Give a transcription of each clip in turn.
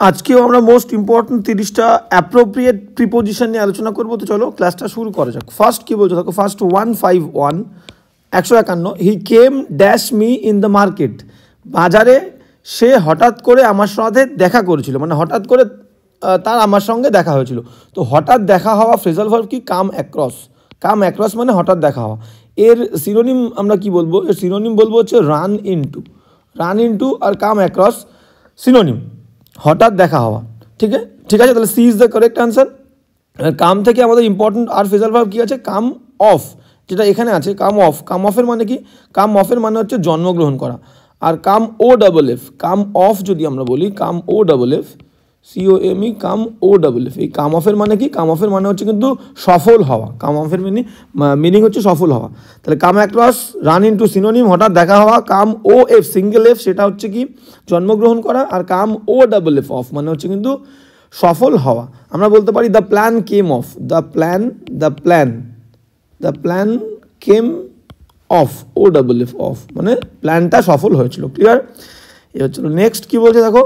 আজকেও আমরা most important 30টা appropriate preposition নিয়ে আলোচনা করবো। তো চলো ক্লাসটা শুরু করা যাক। ফার্স্ট কী বলছো দেখো, first 151 151 he came dash me in the market. বাজারে সে হঠাৎ করে আমার সাথে দেখা করেছিল, মানে হঠাৎ করে তার আমার সঙ্গে দেখা হয়েছিল। তো হঠাৎ দেখা হওয়া ফ্রেজাল ভার্ব কি? Come across. কাম অ্যাক্রস মানে হঠাৎ দেখা হওয়া। এর সিনোনিম আমরা কি বলবো? এর সিনোনিম বলবো হচ্ছে রান ইনটু। রান ইনটু আর কাম অ্যাক্রস সিনোনিম, হঠাৎ দেখা হওয়া। ঠিক আছে, ঠিক আছে, তাহলে C is the correct answer. Come থেকে আমাদের ইম্পর্টেন্ট আর ফ্রেজাল ভার্ব কী আছে? কাম অফ, যেটা এখানে আছে কাম অফ। কাম অফের মানে কি? কাম অফের মানে হচ্ছে জন্মগ্রহণ করা। আর come O double F, come of যদি আমরা বলি কাম ও ডাবল এফ, COME, কাম ও ডাবল এফ। এই কাম অফের মানে কি? কাম অফের মানে হচ্ছে কিন্তু সফল হওয়া। কাম অফের মিনিং হচ্ছে সফল হওয়া। তাহলে come across, run into synonym হঠাৎ দেখা হওয়া। Come O F single F সেটা হচ্ছে কি? জন্মগ্রহণ করা। আর come O double F off মানে হচ্ছে কিন্তু সফল হওয়া। আমরা বলতে পারি the plan came off. The plan came off, O double F off মানে প্ল্যানটা সফল হয়েছিল। ক্লিয়ার? এবার চলো নেক্সট কী বলছে দেখো।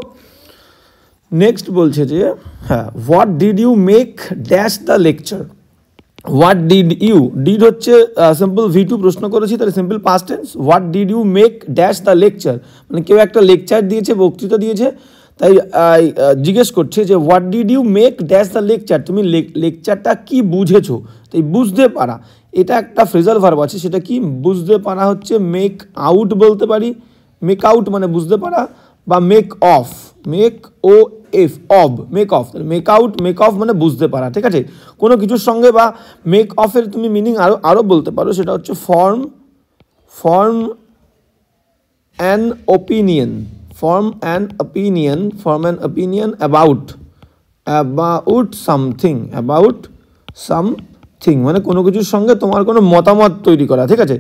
নেক্সট বলছে যে হ্যাঁ, what did you make dash the lecture. What did you, did হচ্ছে সিম্পল V2 প্রশ্ন করেছি, তাহলে simple past tense. What did you make dash the lecture মানে কেউ একটা লেকচার দিয়েছে, বক্তৃতা দিয়েছে, তাই জিজ্ঞেস করছে যে what did you make dash the lecture, তুমি লেকচারটা কি বুঝেছো। তাই বুঝতে পারা, এটা একটা ফ্রেজাল ভার্ব আছে, সেটা কি? বুঝতে পারা হচ্ছে মেক আউট বলতে পারি। মেক আউট মানে বুঝতে পারা, বা make off, make O F off, make off. Make out, make off মানে বুঝতে পারা। ঠিক আছে, কোনো কিছুর সঙ্গে বা মেক অফের তুমি মিনিং আরও বলতে পারো, সেটা হচ্ছে form an opinion, form an opinion about something মানে কোনো কিছুর সঙ্গে তোমার কোনো মতামত তৈরি করা। ঠিক আছে,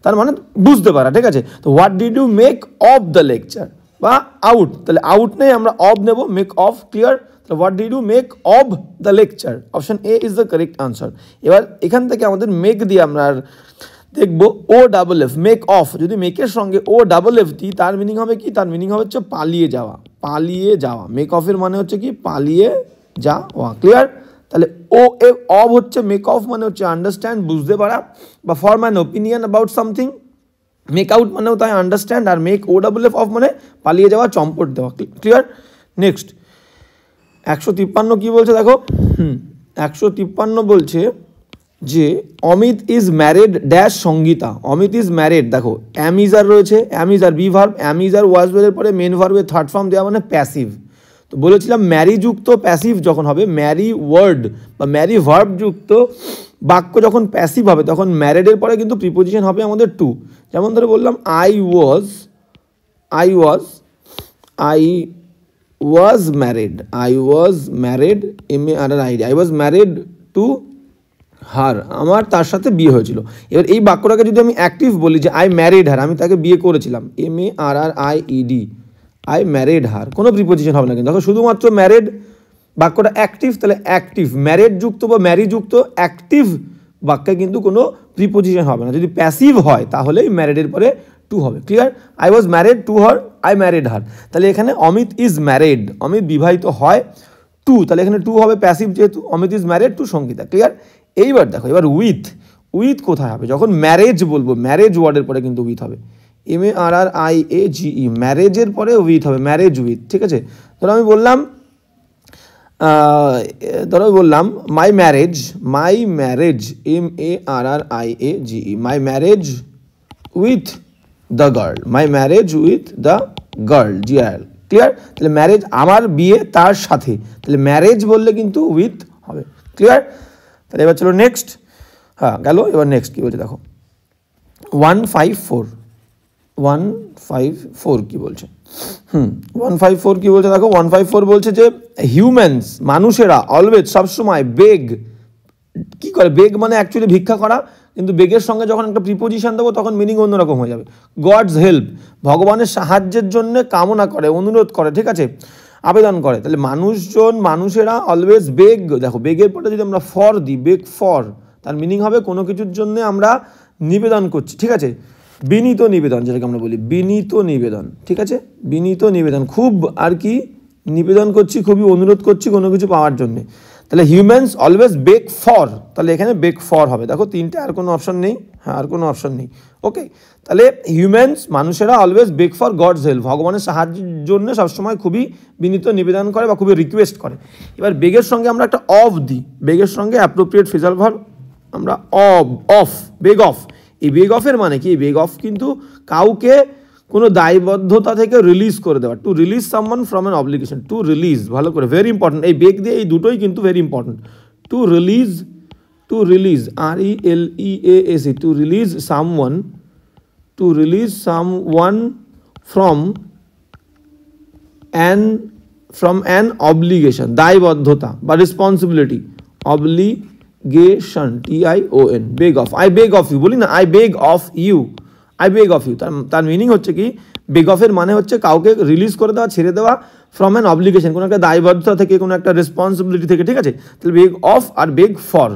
তার মানে বুঝতে পারা। ঠিক আছে, তো what did you make off the lecture বা আউট, তাহলে আউট নেই, আমরা অফ নেব, মেক অফ। ক্লিয়ার? তাহলে what did you make off the lecture, option A is the correct answer. এবার এখান থেকে আমাদের মেক দিয়ে আমরা দেখবো O double F, make off. যদি মেকের সঙ্গে ও ডাবল এফ দিই, তার মিনিং হবে কি? তার মিনিং হবে হচ্ছে পালিয়ে যাওয়া। পালিয়ে যাওয়া, মেক অফের মানে হচ্ছে কি? পালিয়ে যাওয়া। ক্লিয়ার? তাহলে ও এফ অফ হচ্ছে মেক অফ মানে হচ্ছে আন্ডারস্ট্যান্ড, বুঝতে পারা, বা form an opinion about something. Make out মানেও তাই আন্ডারস্ট্যান্ড, আর make O double F off মানে পালিয়ে যাওয়া, চম্পট দেওয়া। ক্লিয়ার? নেক্সট 153 কী বলছে দেখো। 153 বলছে যে Amit is married dash Sangita. Amit is married, দেখো অ্যামিজার রয়েছে, am is are be verb, am is are was ওয়েলের পরে মেন ভার্বের থার্ড ফর্ম দেওয়া মানে প্যাসিভ। তো বলেছিলাম ম্যারি যুক্ত প্যাসিভ যখন হবে, ম্যারি ওয়ার্ড বা ম্যারি ভার্ব যুক্ত বাক্য যখন প্যাসিভ হবে, তখন ম্যারিডের পরে কিন্তু প্রিপোজিশন হবে আমাদের টু। যেমন ধরে বললাম I was married, MARRIED, I was married to হার, আমার তার সাথে বিয়ে হয়েছিল। এবার এই বাক্যটাকে যদি আমি অ্যাক্টিভ বলি যে আই ম্যারিড হার, আমি তাকে বিয়ে করেছিলাম, MARRIED, আই ম্যারিড হার, কোনো প্রিপোজিশন হবে না কিন্তু। দেখো শুধুমাত্র ম্যারিড বাক্যটা অ্যাক্টিভ, তাহলে অ্যাক্টিভ ম্যারিড যুক্ত বা ম্যারি যুক্ত অ্যাক্টিভ বাক্যে কিন্তু কোনো প্রিপোজিশন হবে না। যদি প্যাসিভ হয় তাহলেই ম্যারিডের পরে টু হবে। Clear? I was married to her, I married her. তাহলে এখানে অমিত ইজ ম্যারিড, অমিত বিবাহিত হয় টু, তাহলে এখানে টু হবে প্যাসিভ, যেহেতু Amit is married to Sangeeta. Clear? এইবার দেখো, এবার উইথ কোথায় হবে? যখন ম্যারেজ বলবো, ম্যারেজ ওয়ার্ডের পরে কিন্তু উইথ হবে, MARRIAGE, ম্যারেজের পরে উইথ হবে, ম্যারেজ উইথ। ঠিক আছে, ধরো আমি বললাম মাই marriage, MARRIAGE, my marriage with the girl, GIRL। Clear? তাহলে ম্যারেজ আমার বিয়ে তার সাথে, তাহলে ম্যারেজ বললে কিন্তু উইথ হবে। ক্লিয়ার? তাহলে এবার চলো নেক্সট। হ্যাঁ গেল, এবার নেক্সট কী বলছে দেখো। 154 কী বলছে। 154 কী বলছে দেখো। 154 বলছে যে হিউম্যানস, মানুষেরা, অলওয়েজ সবসময় বেগ কী করে? বেগ মানে অ্যাকচুয়ালি ভিক্ষা করা, কিন্তু বেগের সঙ্গে যখন একটা প্রিপোজিশন দেবো তখন মিনিং অন্যরকম হয়ে যাবে। গডস হেল্প, ভগবানের সাহায্যের জন্য কামনা করে, অনুরোধ করে। ঠিক আছে, আবেদন করে। তাহলে মানুষেরা অলওয়েজ বেগ, দেখো বেগের পরে যদি আমরা ফর দিই, বেগ ফর, তার মিনিং হবে কোনো কিছুর জন্য আমরা নিবেদন করছি। ঠিক আছে, বিনীত নিবেদন, যেটাকে আমরা বলি বিনীত নিবেদন। ঠিক আছে, বিনীত নিবেদন, খুব আর কি নিবেদন করছি, খুবই অনুরোধ করছি কোনো কিছু পাওয়ার জন্য। তাহলে হিউম্যানস অলওয়েজ বেগ ফর, তাহলে এখানে বেগ ফর হবে। দেখো তিনটে, আর কোনো অপশন নেই। হ্যাঁ, আর কোনো অপশন নেই। ওকে, তাহলে হিউম্যানস মানুষেরা always beg for gods help, ভগবানের সাহায্যের জন্য সবসময় খুবই বিনীত নিবেদন করে বা খুবই রিকোয়েস্ট করে। এবার বেগের সঙ্গে আমরা একটা অফ দিই, বেগের সঙ্গে অ্যাপ্রোপ্রিয়েট ফ্রেজাল ভার্ব আমরা অফ, বেগ অফ। এই বেগ অফের মানে কি? বেগ অফ কিন্তু কাউকে কোনো দায়বদ্ধতা থেকে রিলিজ করে দেওয়া, to release someone from an obligation, to release, ভালো করে, ভেরি ইম্পর্টেন্ট। এই বেগ দিয়ে এই দুটোই কিন্তু very important. To release RELEASE, to release someone from an obligation, দায়বদ্ধতা বা responsibility, obligation, TION, beg off. I beg of you বলি না, I beg of you, I beg of you, তার মিনিং হচ্ছে কি? বেগ অফের মানে হচ্ছে কাউকে রিলিজ করে দেওয়া, ছেড়ে দেওয়া, ফ্রম অ্যান অব্লিগেশন, কোনো একটা দায়বদ্ধতা থেকে, কোনো একটা রেসপন্সিবিলিটি থেকে, ঠিক আছে? তাহলে বেগ অফ আর বেগ ফর,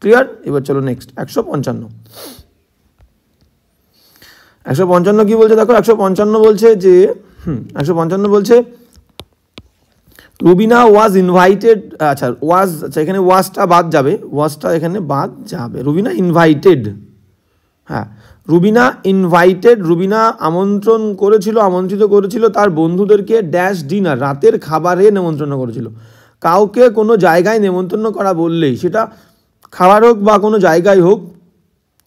ক্লিয়ার? এবার চলো নেক্সট 155 কি বলছে দেখো। 155 বলছে যে 155 বলছে রুবিনা ওয়াজ ইনভাইটেড, আচ্ছা এখানে ওয়াজটা বাদ যাবে, রুবিনা ইনভাইটেড, হ্যাঁ, রুবিনা আমন্ত্রিত করেছিল তার বন্ধুদেরকে ড্যাশ ডিনার, রাতের খাবারে নেমন্ত্রণ করেছিল। কাউকে কোনো জায়গায় নেমন্ত্রণ করা বললেই, সেটা খাবার হোক বা কোনো জায়গায় হোক,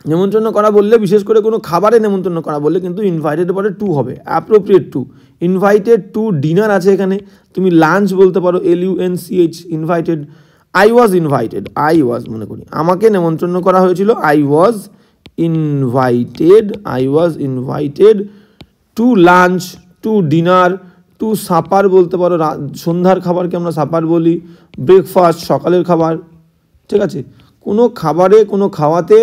নেমন্ত্রণ করা বললে, বিশেষ করে কোনো খাবারে নেমন্ত্রণ করা বললে কিন্তু ইনভাইটেড পরে টু হবে, appropriate to. Invited to dinner আছে এখানে, তুমি লাঞ্চ বলতে পারো, LUNCH, ইনভাইটেড। আই ওয়াজ মনে করি আমাকে নেমন্ত্রণ করা হয়েছিল, I was invited to lunch, to dinner, to supper বলতে পারো, সন্ধ্যার খাবারকে আমরা সাপার বলি, ব্রেকফাস্ট, সকালের খাবার, ঠিক আছে? কোনো খাবারে, কোনো খাওয়াতে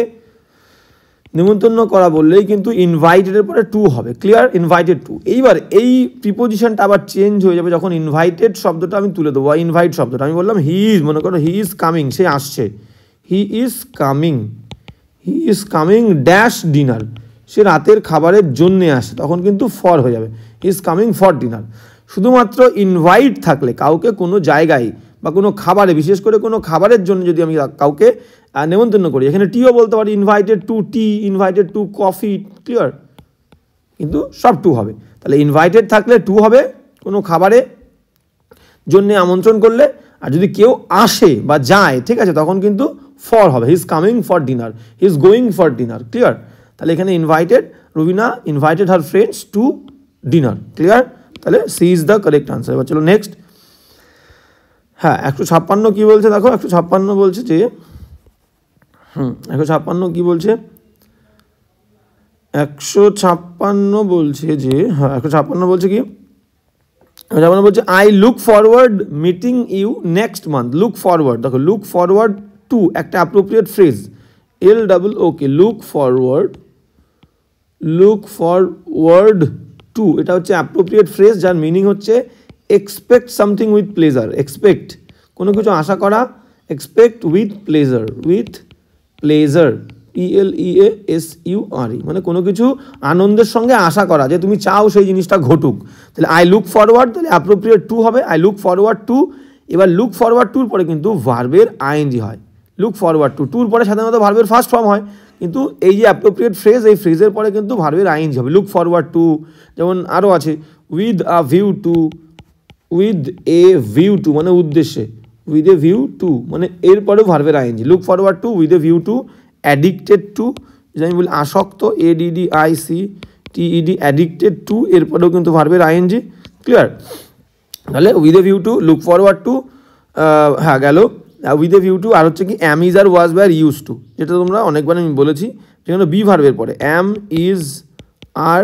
নিমন্ত্রণ করা বললেই কিন্তু ইনভাইটেডের পরে টু হবে, ক্লিয়ার? Invited to. এইবার এই প্রিপোজিশনটা আবার চেঞ্জ হয়ে যাবে যখন ইনভাইটেড শব্দটা আমি তুলে দেবো, ইনভাইট শব্দটা আমি বললাম হি ইজ, মনে করো হি ইজ কামিং, সে আসছে, he is coming dash dinner, সে রাতের খাবারের জন্যে আসে, তখন কিন্তু ফর হয়ে যাবে, he is coming for dinner. শুধুমাত্র ইনভাইট থাকলে কাউকে কোনো জায়গায় বা কোনো খাবারে, বিশেষ করে কোনো খাবারের জন্য যদি আমি কাউকে নেমন্তন্ন করি, এখানে টিও বলতে পারি, invited to tea, invited to coffee, clear? কিন্তু সব টু হবে। তাহলে ইনভাইটেড থাকলে টু হবে কোনো খাবারে জন্য আমন্ত্রণ করলে, আর যদি কেউ আসে বা যায়, ঠিক আছে, তখন কিন্তু ফর হবে, he is coming for dinner, he is going for dinner, clear? তাহলে এখানে invited, Rubina invited her friends to dinner, clear? তাহলে C is the correct answer. এবার চলো নেক্সট। হ্যাঁ, 156 কি বলছে দেখো। 156 বলছে যে 156 কি বলছে? 156 বলছে যে, হ্যাঁ 156 বলছে কি? 156 বলছে I look forward meeting you next month. Look forward, দেখো লুক ফরওয়ার্ড টু একটা appropriate phrase, LOOK, look forward to, এটা হচ্ছে অ্যাপ্রোপ্রিয়েট ফ্রেজ যার মিনিং হচ্ছে expect something with pleasure, expect কোনো কিছু আশা করা, এক্সপেক্ট উইথ প্লেজার, PLEASURE, মানে কোনো কিছু আনন্দের সঙ্গে আশা করা, যে তুমি চাও সেই জিনিসটা ঘটুক। তাহলে আই লুক ফরওয়ার্ড, তাহলে অ্যাপ্রোপ্রিয়েট টু হবে, আই লুক ফরওয়ার্ড টু। এবার লুক ফরওয়ার্ড টুর পরে কিন্তু ভার্বের আইএনজি হয়, লুক ফরওয়ার্ড টু, টুর পরে সাধারণত ভার্বের ফার্স্ট ফর্ম হয়, কিন্তু এই যে অ্যাপ্রোপ্রিয়েট ফ্রেজ, এই ফ্রেজের পরে কিন্তু ভার্বের আইএনজি হবে, লুক ফরওয়ার্ড টু। যেমন আরও আছে with a view to, with a view to মানে উদ্দেশ্যে, উইথ এ ভিউ টু মানে এরপরেও ভার্বের ING, look forward to, with a view to, addicted to, যে আমি বলি আসক্ত, ADDICTED, অ্যাডিক্টেড টু, এরপরেও কিন্তু ভার্বের আইএনজি, ক্লিয়ার? তাহলে with a view to, look forward to, হ্যাঁ গেল উইথ এ ভিউ টু। আর হচ্ছে কি am, is, are was, were, use to, যেটা তোমরা অনেকবার আমি বলেছি, যেখানে বি ভার্বের পরে অ্যাম, ইজ, আর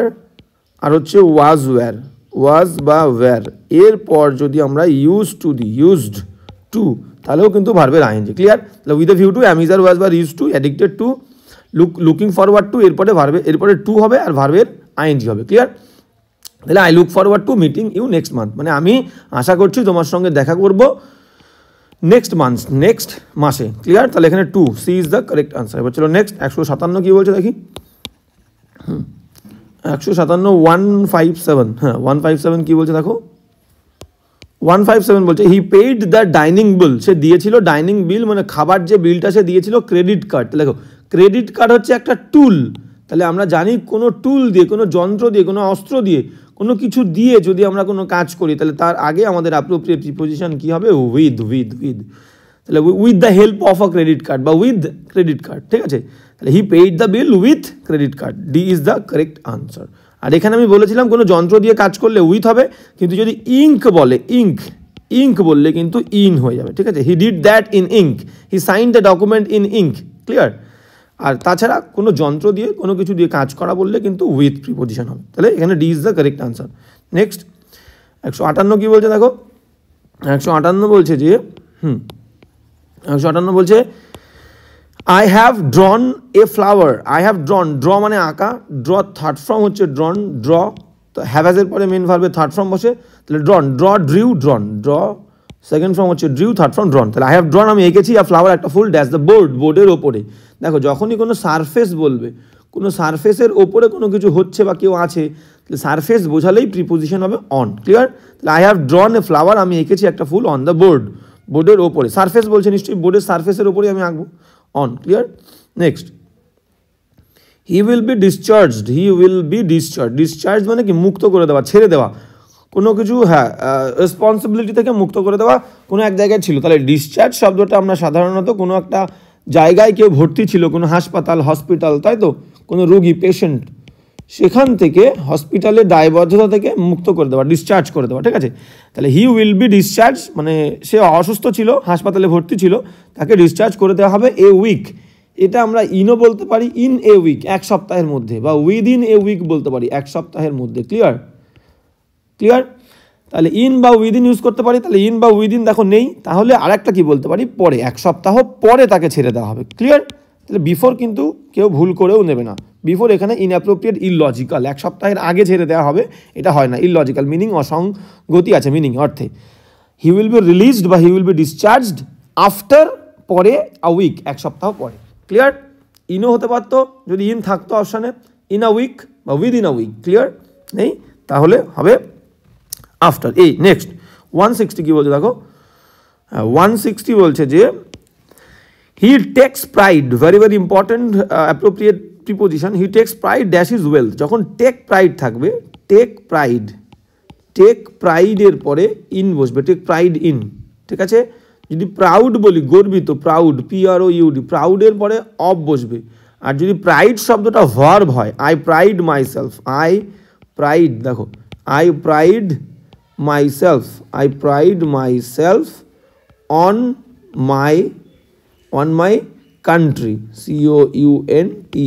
হচ্ছে ওয়াজ, ওয়্যার, ওয়াজ বা ওয়্যার, এরপর যদি আমরা ইউজ টু দিই, ইউজড টু, তাহলেও কিন্তু ভার্বের আইএনজি, ক্লিয়ার? তাহলে with a view to, am, is, are was, were, use to, addicted to, looking forward to, এরপরে টু হবে আর ভার্বের আইএনজি হবে, ক্লিয়ার? তাহলে I look forward to meeting you next month, মানে আমি আশা করছি তোমার সঙ্গে দেখা করব নেক্সট মাসে, ক্লিয়ার? তাহলে এখানে to, C is the correct answer. এবার চলো নেক্সট। 157 কি বলছে দেখি। 157 157, হ্যাঁ 157 কি বলছে দেখো। 157 বলছে হি পেইড দ্য ডাইনিং বিল, সে দিয়েছিল ডাইনিং বিল মানে খাবার যে বিলটা সে দিয়েছিল ক্রেডিট কার্ড। তাহলে দেখো ক্রেডিট কার্ড হচ্ছে একটা টুল, তাহলে আমরা জানি কোনো টুল দিয়ে, কোনো যন্ত্র দিয়ে, কোনো অস্ত্র দিয়ে, কোনো কিছু দিয়ে যদি আমরা কোনো কাজ করি তাহলে তার আগে আমাদের অ্যাপ্রোপ্রিয়েট প্রিপোজিশন কী হবে, উইথ। তাহলে with the help of a credit card বা উইথ ক্রেডিট কার্ড, ঠিক আছে। তাহলে he paid the bill with credit card, D is the correct answer. আর এখানে আমি বলেছিলাম কোনো যন্ত্র দিয়ে কাজ করলে উইথ হবে, কিন্তু যদি ইঙ্ক বলে, ইঙ্ক বললে কিন্তু ইন হয়ে যাবে, ঠিক আছে। He did that in ink, he sign the document in ink, clear. আর তাছাড়া কোনো যন্ত্র দিয়ে কোনো কিছু দিয়ে কাজ করা বললে কিন্তু উইথ প্রিপোজিশন হবে, তাহলে এখানে D is the correct answer. Next 158 কী বলছে দেখো, 158 বলছে যে 158 বলছে I have ড্রন a flower, I have ড্রন, draw মানে আঁকা, ড্র থার্ড ফর্ম হচ্ছে ড্রন, ড্র তো হ্যাভাজের পরে মেন ভার্বে থার্ড ফর্ম বসে, তাহলে ড্রন, draw drew ড্রন, draw second form হচ্ছে ড্রিউ, থার্ড ফর্ম ড্রন। তাহলে আই হ্যাভ ড্রন আমি এঁকেছি, আর ফ্লাওয়ার একটা ফুল ড্যাশ দ্য বোর্ড, বোর্ডের ওপরে। দেখো যখনই কোনো সারফেস বলবে, কোনো সারফেসের ওপরে কোনো কিছু হচ্ছে বা কেউ আছে, তাহলে সারফেস বোঝালেই প্রিপোজিশন হবে অন, ক্লিয়ার। তাহলে আই হ্যাভ ড্রন এ ফ্লাওয়ার, আমি এঁকেছি একটা ফুল অন দ্য বোর্ড, বোর্ডের ওপরে। সারফেস বলছে নিশ্চয়ই বোর্ডের সারফেসের ওপরেই আমি আঁকবো, on, clear. Next he will be discharged, he will be discharge মানে কি মুক্ত করে দেওয়া, ছেড়ে দেওয়া কোনো কিছু, হ্যাঁ রেসপন্সিবিলিটি থেকে মুক্ত করে দেওয়া, কোনো এক জায়গায় ছিল। তাহলে ডিসচার্জ শব্দটা আমরা সাধারণত কোনো একটা জায়গায় কেউ ভর্তি ছিল, কোনো হাসপাতাল, হসপিটাল, তাই তো, কোনো রোগী, পেশেন্ট, সেখান থেকে হসপিটালের দায়বদ্ধতা থেকে মুক্ত করে দেওয়া, ডিসচার্জ করে দেওয়া, ঠিক আছে। তাহলে হি উইল বি ডিসচার্জ মানে সে অসুস্থ ছিল, হাসপাতালে ভর্তি ছিল, তাকে ডিসচার্জ করে দেওয়া হবে এ উইক। এটা আমরা ইনও বলতে পারি, ইন এ উইক, এক সপ্তাহের মধ্যে, বা উইদিন এ উইক বলতে পারি, এক সপ্তাহের মধ্যে, ক্লিয়ার। তাহলে ইন বা উইদিন ইউজ করতে পারি, তাহলে ইন বা উইদিন দেখো নেই, তাহলে আরেকটা কি বলতে পারি, পরে, এক সপ্তাহ পরে তাকে ছেড়ে দেওয়া হবে, ক্লিয়ার। তাহলে বিফোর কিন্তু কেউ ভুল করেও নেবে না, বিফোর এখানে ইনঅ্যাপ্রোপ্রিয়েট, ইললজিক্যাল, এক সপ্তাহের আগে ছেড়ে দেওয়া হবে, এটা হয় না, ইললজিক্যাল, মিনিং অসঙ্গতি আছে মিনিং অর্থে। হি উইল বি রিলিজড বা হি উইল বি ডিসচার্জড আফটার, পরে, আ উইক, এক সপ্তাহ পরে, ক্লিয়ার। ইনও হতে পারতো যদি ইন থাকতো অপশানে, ইন আ উইক বা উইদিন আ উইক, ক্লিয়ার নেই, তাহলে হবে আফটার। এই নেক্সট 160 কি বলছে দেখো, 160 বলছে যে হি takes pride, very very important appropriate preposition, he takes pride dash is wealth. যখন টেক প্রাইড থাকবে, টেক প্রাইডের পরে ইন বসবে, টেক প্রাইড ইন, ঠিক আছে। যদি প্রাউড বলি, গর্বিত, প্রাউড, PROUD, প্রাউডের পরে অফ বসবে। আর যদি প্রাইড শব্দটা ভার্ব হয়, I pride myself, I pride, দেখো I pride myself on my country, COUNTRY,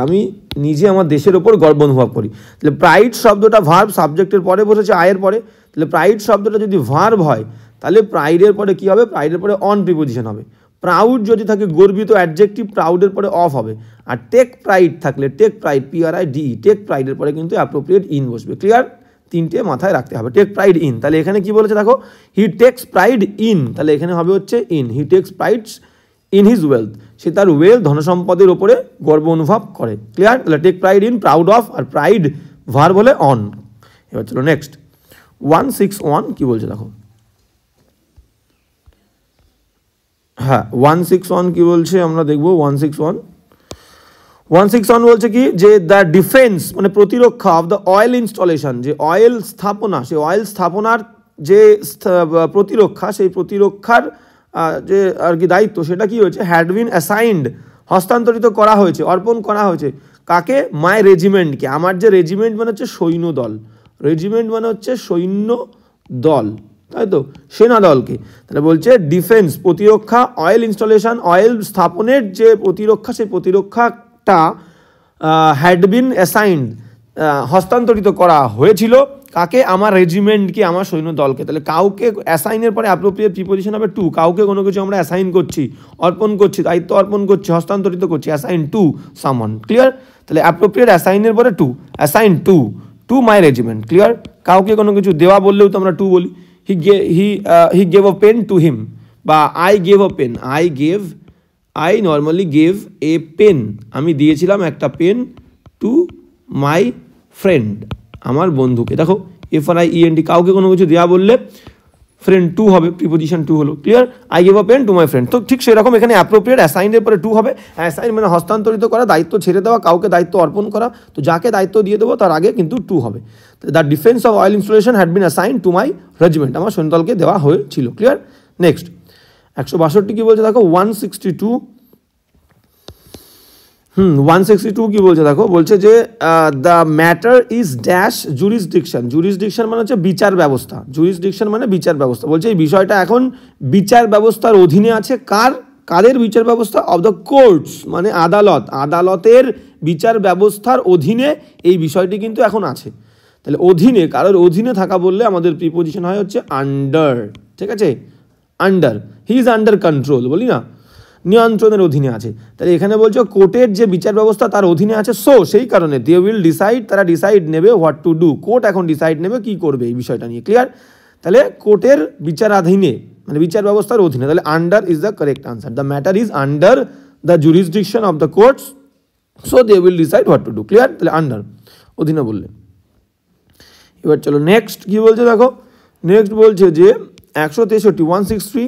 আমি নিজে আমার দেশের ওপর গর্ব অনুভব করি। তাহলে প্রাইড শব্দটা ভার্ব, সাবজেক্টের পরে বসেছে আয়ের পরে, তাহলে প্রাইড শব্দটা যদি ভার্ব হয় তাহলে প্রাইডের পরে কি হবে, প্রাইডের পরে অন প্রিপোজিশন হবে। প্রাউড যদি থাকে গর্বিত অ্যাডজেক্টিভ, প্রাউডের পরে অফ হবে। আর টেক প্রাইড থাকলে, টেক প্রাইড, PRIDE, টেক প্রাইডের পরে কিন্তু অ্যাপ্রোপ্রিয়েট ইন বসবে, ক্লিয়ার। তিনটে মাথায় রাখতে হবে, টেক প্রাইড ইন। তাহলে এখানে কি বলেছে দেখো, হি টেক্স প্রাইড ইন, তাহলে এখানে হবে হচ্ছে in, he takes pride in his wealth, সে তার ওয়েলথ, ধনসম্পদের ওপরে গর্ব অনুভব করে, ক্লিয়ার। তাহলে take pride in, proud of, আর প্রাইড ভার্ব হলে অন। এবার চলো নেক্সট 161 কি বলছে দেখো, হ্যাঁ 161 কি বলছে আমরা দেখবো। 161 বলছে কি যে দ্য ডিফেন্স মানে প্রতিরক্ষা অফ দ্য অয়েল ইনস্টলেশন, যে অয়েল স্থাপনা, সেই অয়েল স্থাপনার যে প্রতিরক্ষা, সেই প্রতিরক্ষার যে আর কি দায়িত্ব, সেটা কি হয়েছে, হ্যাড বিন অ্যাসাইন্ড, হস্তান্তরিত করা হয়েছে, অর্পণ করা হয়েছে, কাকে, মাই রেজিমেন্টকে, আমার যে রেজিমেন্ট মানে হচ্ছে সৈন্য দল, রেজিমেন্ট মানে হচ্ছে সৈন্য দল, তাই তো, সেনা দলকে। তাহলে বলছে ডিফেন্স প্রতিরক্ষা, অয়েল ইনস্টলেশন অয়েল স্থাপনের যে প্রতিরক্ষা, সেই প্রতিরক্ষাটা হ্যাড বিন অ্যাসাইন্ড হস্তান্তরিত করা হয়েছিল, কাকে, আমার রেজিমেন্টকে, আমার সৈন্য দলকে। তাহলে কাউকে অ্যাসাইনের পরে অ্যাপ্রোপ্রিয়েট প্রিপোজিশন হবে টু, কাউকে কোনো কিছু আমরা অ্যাসাইন করছি, অর্পণ করছি, দায়িত্ব অর্পণ করছি, হস্তান্তরিত করছি, অ্যাসাইন টু সামওয়ান, ক্লিয়ার। তাহলে অ্যাপ্রোপ্রিয়েট অ্যাসাইনের পরে to, assign to my regiment, clear. কাউকে কোনো কিছু দেওয়া বললেও তো আমরা টু বলি, he gave a pen to him, বা I gave a pen, I normally gave a pen, আমি দিয়েছিলাম একটা পেন, টু মাই ফ্রেন্ড, আমার বন্ধুকে। দেখো FRIEND, কাউকে কোনো কিছু দেওয়া বললে ফ্রেন্ড টু হবে, প্রিপোজিশন টু হলো, clear. I give a pen to my friend, তো ঠিক সেরকম এখানে অ্যাপ্রোপ্রিয়েট অ্যাসাইনের পরে টু হবে। অ্যাসাইন মানে হস্তান্তরিত করা, দায়িত্ব ছেড়ে দেওয়া, কাউকে দায়িত্ব অর্পণ করা, তো যাকে দায়িত্ব দিয়ে দেবো তার আগে কিন্তু টু হবে। The defence of oil installation had been assign to my regiment, আমার সৈন্যদলকে দেওয়া হয়েছিল, ক্লিয়ার। নেক্সট 162 কি বলছে দেখো, 162 162 কি বলছে দেখো, বলছে যে the matter is dash jurisdiction, jurisdiction মানে হচ্ছে বিচার ব্যবস্থা, জুরিসডিকশন মানে বিচার ব্যবস্থা, বলছে এই বিষয়টা এখন বিচার ব্যবস্থার অধীনে আছে, কাদের বিচার ব্যবস্থা, অফ দ্য কোর্টস মানে আদালত, আদালতের বিচার ব্যবস্থার অধীনে এই বিষয়টি কিন্তু এখন আছে। তাহলে অধীনে, কারোর অধীনে থাকা বললে আমাদের প্রিপোজিশন হয় হচ্ছে আন্ডার, ঠিক আছে, under, he is under control বলি না, নিয়ন্ত্রণের অধীনে আছে। তাহলে এখানে বলছো কোর্টের যে বিচার ব্যবস্থা তার অধীনে আছে, সো সেই কারণে দে উইল ডিসাইড, তারা ডিসাইড নেবে হোয়াট টু ডু, কোর্ট এখন ডিসাইড নেবে কি করবে এই বিষয়টা নিয়ে, ক্লিয়ার। তাহলে কোর্টের বিচারাধীনে মানে বিচার ব্যবস্থার অধীনে, তাহলে under is the correct answer, the matter is under the jurisdiction of the courts, so they will decide what to do, clear. তাহলে আন্ডার অধীনে বললে। এবার চলো নেক্সট কি বলছে দেখো, নেক্সট বলছে যে 163 163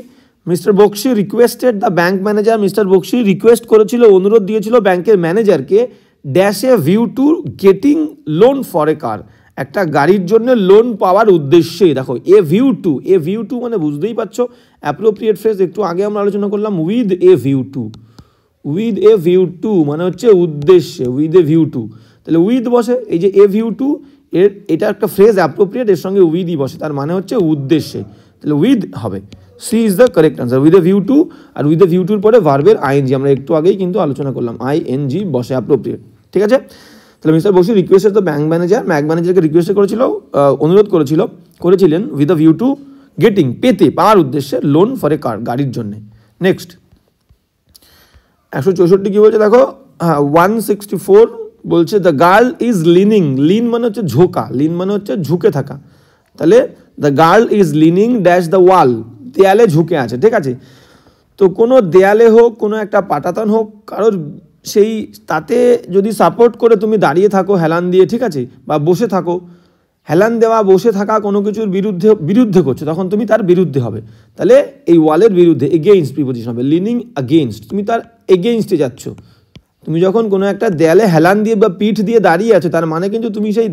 mister Baxi requested the bank manager, mister Baxi request করেছিল, অনুরোধ দিয়েছিল ব্যাংকের ম্যানেজারকে dash a view to getting loan for a car, একটা গাড়ির জন্য লোন পাওয়ার উদ্দেশ্যে। দেখো এ ভিউ টু মানে বুঝতেই পারছো অ্যাপ্রোপ্রিয়েট ফ্রেজ, একটু আগে আমরা আলোচনা করলাম with a view to, with a view to মানে হচ্ছে উদ্দেশ্যে, উইথ এ ভিউ টু, তাহলে উইথ বসে, এই যে এ ভিউ টু এটা একটা ফ্রেজ অ্যাপ্রোপ্রিয়েট, এর সঙ্গে উইথই বসে, তার মানে হচ্ছে উদ্দেশ্যে, তাহলে উইথ হবে, C is the correct answer, with a view to. আর উইথ এ ভিউ টুর পরে ভার্বের আইএনজি, আমরা একটু আগেই কিন্তু আলোচনা করলাম, আইএনজি বসে অ্যাপ্রোপ্রিয়েট, ঠিক আছে। তাহলে mister Baxi requested the bank ম্যানেজারকে রিকোয়েস্ট করেছিল, অনুরোধ করেছিলেন with a view to getting পাওয়ার উদ্দেশ্যে লোন ফর এ কার, গাড়ির জন্যে। নেক্সট 164 কি বলছে দেখো, 164 বলছে the girl is leaning, lean মানে হচ্ছে ঝোঁকা, লিন মানে হচ্ছে ঝুঁকে থাকা, তাহলে the girl is leaning dash the wall, দেয়ালে ঝুঁকে আছে, ঠিক আছে। তো কোনো দেয়ালে হোক, কোনো একটা পাটাতন হোক, কারোর সেই তাতে যদি সাপোর্ট করে তুমি দাঁড়িয়ে থাকো হেলান দিয়ে, ঠিক আছে, বা বসে থাকো, হেলান দেওয়া বসে থাকা কোনো কিছুর বিরুদ্ধে করছো, তখন তুমি তার বিরুদ্ধে হবে, তাহলে এই ওয়ালের বিরুদ্ধে এগেইনস্ট প্রিপোজিশন হবে, লিনিং এগেইনস্ট, তুমি তার এগেইনস্টে যাচ্ছ। তুমি যখন কোনো একটা দেয়ালে হেলান দিয়ে বা পিঠ দিয়ে দাঁড়িয়ে আছো, তার মানে কিন্তু তুমি সেই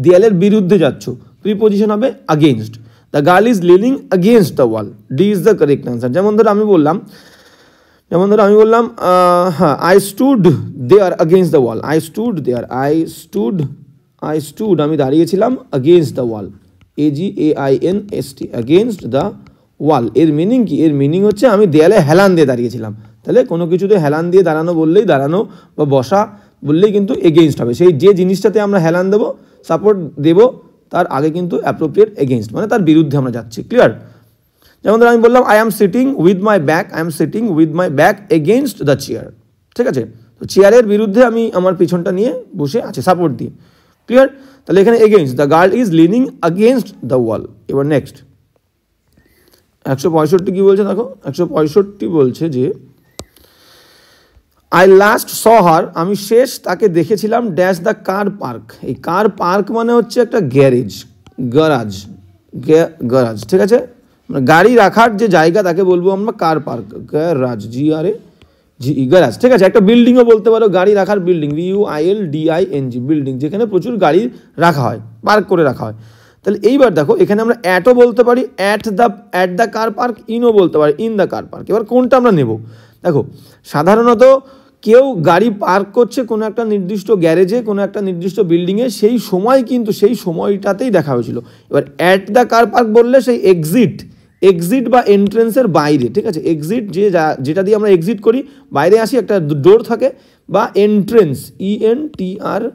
দেয়ালের বিরুদ্ধে যাচ্ছ, প্রিপোজিশন হবে against. The girl is leaning against the wall, D is the correct answer. যেমন ধরো আমি বললাম হ্যাঁ, I stood there against the wall, I stood আমি দাঁড়িয়েছিলাম against the wall, AGAINST against the wall, এর মিনিং কি, এর মিনিং হচ্ছে আমি দেয়ালে হেলান দিয়ে দাঁড়িয়েছিলাম। তাহলে কোনো কিছুতে হেলান দিয়ে দাঁড়ানো বললেই, দাঁড়ানো বা বসা বললেই কিন্তু এগেইনস্ট হবে, সেই যে জিনিসটাতে আমরা হেলান দেবো, সাপোর্ট দেবো, তার আগে কিন্তু অ্যাপ্রোপ্রিয়েট এগেইনস্ট মানে তার বিরুদ্ধে আমরা যাচ্ছি, ক্লিয়ার। যেমন ধরো আমি বললাম I am sitting with my back against the chair, ঠিক আছে, তো চেয়ারের বিরুদ্ধে আমি আমার পিছনটা নিয়ে বসে আছি সাপোর্ট দিয়ে, ক্লিয়ার। তাহলে এখানে against, the girl is leaning against the wall. এবার নেক্সট 165 কি বলছে দেখো, 165 বলছে যে আই লাস্ট স হার, আমি শেষ তাকে দেখেছিলাম ড্যাশ দ্য কার পার্ক, এই কার পার্ক মানে হচ্ছে একটা গ্যারাজ, ঠিক আছে, মানে গাড়ি রাখার যে জায়গা তাকে বলবো আমরা কার পার্ক, গ্যারাজ, গ্যারাজ, ঠিক আছে। একটা বিল্ডিংও বলতে পারো, গাড়ি রাখার বিল্ডিং, BUILDING, বিল্ডিং যেখানে প্রচুর গাড়ি রাখা হয়, পার্ক করে রাখা হয়। তাহলে এইবার দেখো এখানে আমরা অ্যাটও বলতে পারি, অ্যাট দ্য কার পার্ক, ইনও বলতে পারি, ইন দ্য কার পার্ক। এবার কোনটা আমরা নেব, দেখো সাধারণত কেউ গাড়ি পার্ক করছে কোনো একটা নির্দিষ্ট গ্যারেজে, কোনো একটা নির্দিষ্ট বিল্ডিংয়ে, সেই সময় কিন্তু সেই সময়টাতেই দেখা হয়েছিল। এবার অ্যাট দ্য কার পার্ক বললে সেই এক্সিট বা এন্ট্রেন্সের বাইরে, ঠিক আছে, এক্সিট যেটা দিয়ে আমরা এক্সিট করি, বাইরে আসি, একটা ডোর থাকে, বা এন্ট্রেন্স, ENTRANCE,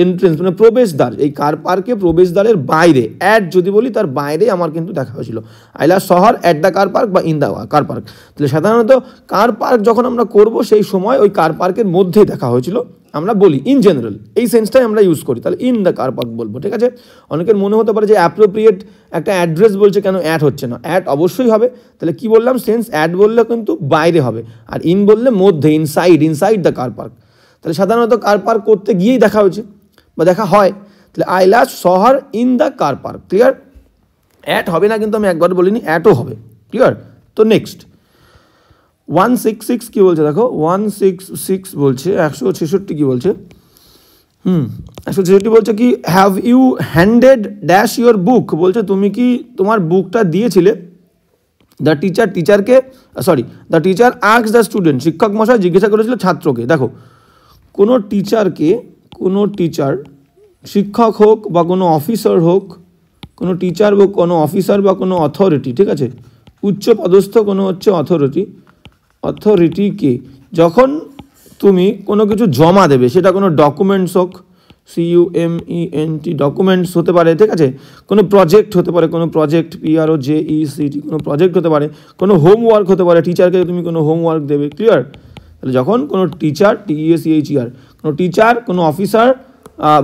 এন্ট্রেন্স মানে প্রবেশদ্বার, এই কার পার্কে প্রবেশদ্বারের বাইরে, অ্যাট যদি বলি তার বাইরে আমার কিন্তু দেখা হয়েছিল, I last saw her at the car park বা ইন দ্য কার পার্ক। তাহলে সাধারণত কার পার্ক যখন আমরা করব সেই সময় ওই কার পার্কের মধ্যেই দেখা হয়েছিল আমরা বলি, ইন জেনারেল এই সেন্সটাই আমরা ইউজ করি, তাহলে ইন দ্য কার পার্ক বলবো, ঠিক আছে। অনেকের মনে হতে পারে যে অ্যাপ্রোপ্রিয়েট একটা অ্যাড্রেস বলছে, কেন অ্যাট হচ্ছে না, অ্যাট অবশ্যই হবে। তাহলে কি বললাম, সেন্স অ্যাট বললে কিন্তু বাইরে হবে, আর ইন বললে মধ্যে, ইনসাইড দ্য কার পার্ক। তাহলে সাধারণত কার পার্ক করতে গিয়েই দেখা হয়েছে বা দেখা হয়, তাহলে I last saw her in the car park, clear. At হবে না কিন্তু আমি একবার বলিনি, অ্যাটও হবে। ক্লিয়ার? তো নেক্সট 166 কী বলছে দেখো, 166 বলছে 166 কী বলছে, 166 বলছে কি, have you handed dash your book, বলছে তুমি কি তোমার বুকটা দিয়েছিলে। The teacher asked the student, শিক্ষক মশাই জিজ্ঞাসা করেছিল ছাত্রকে। দেখো কোনো টিচার শিক্ষক হোক বা কোনো অফিসার হোক, কোনো টিচার বা কোনো অফিসার বা কোনো অথরিটি, ঠিক আছে, উচ্চ পদস্থ কোনো হচ্ছে অথরিটিকে যখন তুমি কোনো কিছু জমা দেবে, সেটা কোনো ডকুমেন্টস হোক, CUMENT ডকুমেন্টস হতে পারে, ঠিক আছে, কোনো প্রজেক্ট হতে পারে, কোনো প্রজেক্ট PROJECT কোনো প্রজেক্ট হতে পারে, কোনো হোমওয়ার্ক হতে পারে, টিচারকে তুমি কোনো হোমওয়ার্ক দেবে। ক্লিয়ার? তাহলে যখন কোনো টিচার TEACHER কোনো টিচার, কোনো অফিসার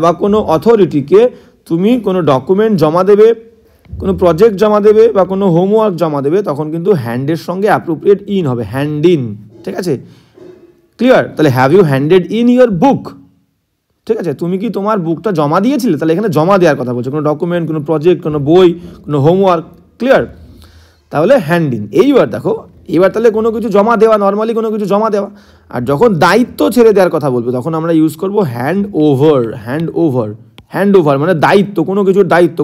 বা কোনো অথরিটিকে তুমি কোনো ডকুমেন্ট জমা দেবে, কোনো প্রজেক্ট জমা দেবে বা কোনো হোমওয়ার্ক জমা দেবে, তখন কিন্তু হ্যান্ডের সঙ্গে অ্যাপ্রোপ্রিয়েট ইন হবে, হ্যান্ড ইন। ঠিক আছে? ক্লিয়ার? তাহলে have you handed in your book, ঠিক আছে, তুমি কি তোমার বুকটা জমা দিয়েছিলে, তাহলে এখানে জমা দেওয়ার কথা বলছে, কোনো ডকুমেন্ট, কোনো প্রজেক্ট, কোনো বই, কোনো হোমওয়ার্ক। ক্লিয়ার? তাহলে হ্যান্ড ইন। এইবার দেখো, এবার তাহলে কোনো কিছু জমা দেওয়া, নর্মালি কোনো কিছু জমা দেওয়া, আর যখন দায়িত্ব ছেড়ে দেওয়ার কথা বলবো তখন আমরা ইউজ করবো হ্যান্ড ওভার মানে দায়িত্ব, কোনো কিছুর দায়িত্ব,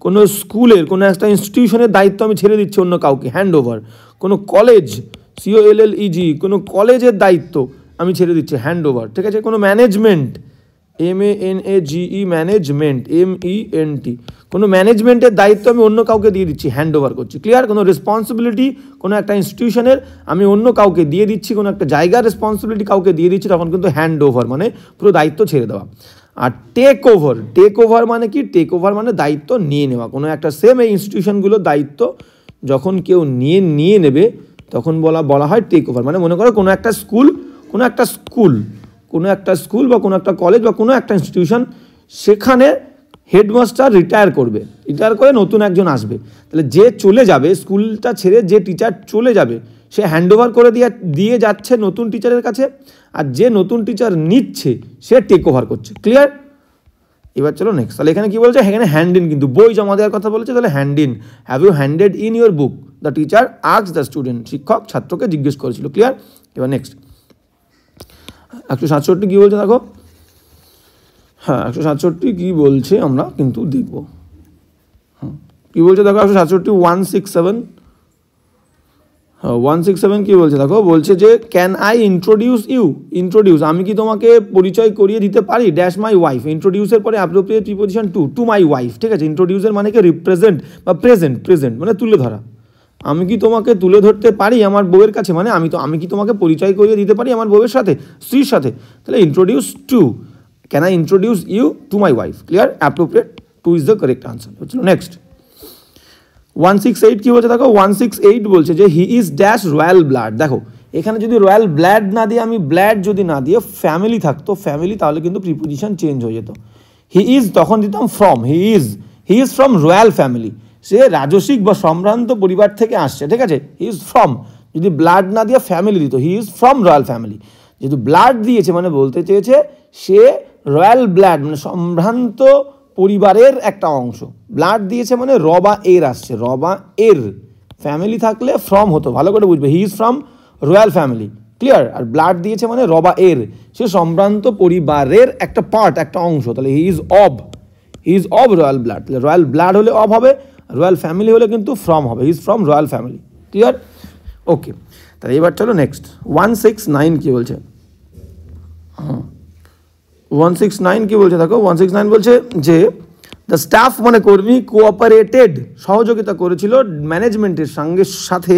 কোনো স্কুলের কোনো একটা ইনস্টিটিউশনের দায়িত্ব আমি ছেড়ে দিচ্ছি অন্য কাউকে, হ্যান্ড ওভার। কোনো কলেজ, COLLEG কোনো কলেজের দায়িত্ব আমি ছেড়ে দিচ্ছি, হ্যান্ড ওভার। ঠিক আছে? কোনো ম্যানেজমেন্ট, MANAGE ম্যানেজমেন্ট, MENT কোনো ম্যানেজমেন্টের দায়িত্ব আমি অন্য কাউকে দিয়ে দিচ্ছি, হ্যান্ড ওভার করছি। ক্লিয়ার? কোনো রেসপন্সিবিলিটি কোনো একটা ইনস্টিটিউশনের আমি অন্য কাউকে দিয়ে দিচ্ছি, কোনো একটা জায়গার রেসপন্সিবিলিটি কাউকে দিয়ে দিচ্ছি, তখন কিন্তু হ্যান্ড ওভার মানে পুরো দায়িত্ব ছেড়ে দেওয়া। আর টেক ওভার মানে কি, টেক ওভার মানে দায়িত্ব নিয়ে নেওয়া, কোনো একটা সেম এই ইনস্টিটিউশনগুলোর দায়িত্ব যখন কেউ নিয়ে নেবে তখন বলা হয় টেক ওভার। মানে মনে করো কোনো একটা স্কুল বা কোনো একটা কলেজ বা কোনো একটা ইনস্টিটিউশন, সেখানে হেডমাস্টার রিটায়ার করে নতুন একজন আসবে, তাহলে যে চলে যাবে, স্কুলটা ছেড়ে যে টিচার চলে যাবে, সে হ্যান্ড ওভার করে দিয়ে যাচ্ছে নতুন টিচারের কাছে, আর যে নতুন টিচার নিচ্ছে সে টেক ওভার করছে। ক্লিয়ার? এবার চলো নেক্সট। তাহলে এখানে কি বলছে, এখানে হ্যান্ড ইন, কিন্তু বই জমা দেওয়ার কথা বলেছে, তাহলে hand in, have you handed in your book, the teacher asked the student, শিক্ষক ছাত্রকে জিজ্ঞেস করেছিল। ক্লিয়ার? এবার নেক্সট 167 কী বলছে দেখো, 167 কী বলছে আমরা কিন্তু দেখব। কী বলছে দেখো 167, 167 কী বলছে দেখো, বলছে যে ক্যান আই ইন্ট্রোডিউস আমি কি তোমাকে পরিচয় করিয়ে দিতে পারি ড্যাশ মাই ওয়াইফ, ইন্ট্রোডিউসের পরে appropriate preposition two my wife. ঠিক আছে? ইন্ট্রোডিউসের মানে কি রিপ্রেজেন্ট বা প্রেজেন্ট মানে তুলে ধরা। আমি কি তোমাকে তুলে ধরতে পারি আমার বউয়ের কাছে, মানে আমি কি তোমাকে পরিচয় করিয়ে দিতে পারি আমার বউয়ের সাথে, স্ত্রীর সাথে, তাহলে introduce to, can I introduce you to my wife. Clear? Appropriate to is the correct answer. হচ্ছিল নেক্সট 168 কী বলছে দেখো, 168 বলছে যে he is dash royal blood. দেখো এখানে যদি রয়্যাল ব্লাড না দিয়ে, আমি ব্লাড যদি না দিয়ে ফ্যামিলি থাকতো, তাহলে কিন্তু প্রিপোজিশন চেঞ্জ হয়ে যেত। হি ইজ তখন দিতাম from, he is from royal family, সে রাজসিক বা সম্ভ্রান্ত পরিবার থেকে আসছে। ঠিক আছে? হি ইজ ফ্রম, যদি ব্লাড না দিয়ে ফ্যামিলি দিত, he is from royal family. যেহেতু ব্লাড দিয়েছে মানে বলতে চেয়েছে সে রয়্যাল ব্লাড মানে সম্ভ্রান্ত পরিবারের একটা অংশ, ব্লাড দিয়েছে মানে রবা এর আসছে, রবা এর, ফ্যামিলি থাকলে ফ্রম হতো, ভালো করে বুঝবে, he is from royal family. Clear? আর ব্লাড দিয়েছে মানে রবা এর, সে সম্ভ্রান্ত পরিবারের একটা পার্ট, একটা অংশ, তাহলে he is of royal blood. তাহলে রয়্যাল ব্লাড হলে অব হবে, রয়্যাল ফ্যামিলি হলে কিন্তু ফ্রম হবে, he is from royal family. Clear? Okay, তাহলে এবার চলো নেক্সট 169 কী বলছে, 169 কী বলছে দেখো, 169 বলছে যে দ্য স্টাফ মানে কর্মী কোঅপারেটেড সহযোগিতা করেছিল ম্যানেজমেন্টের সাথে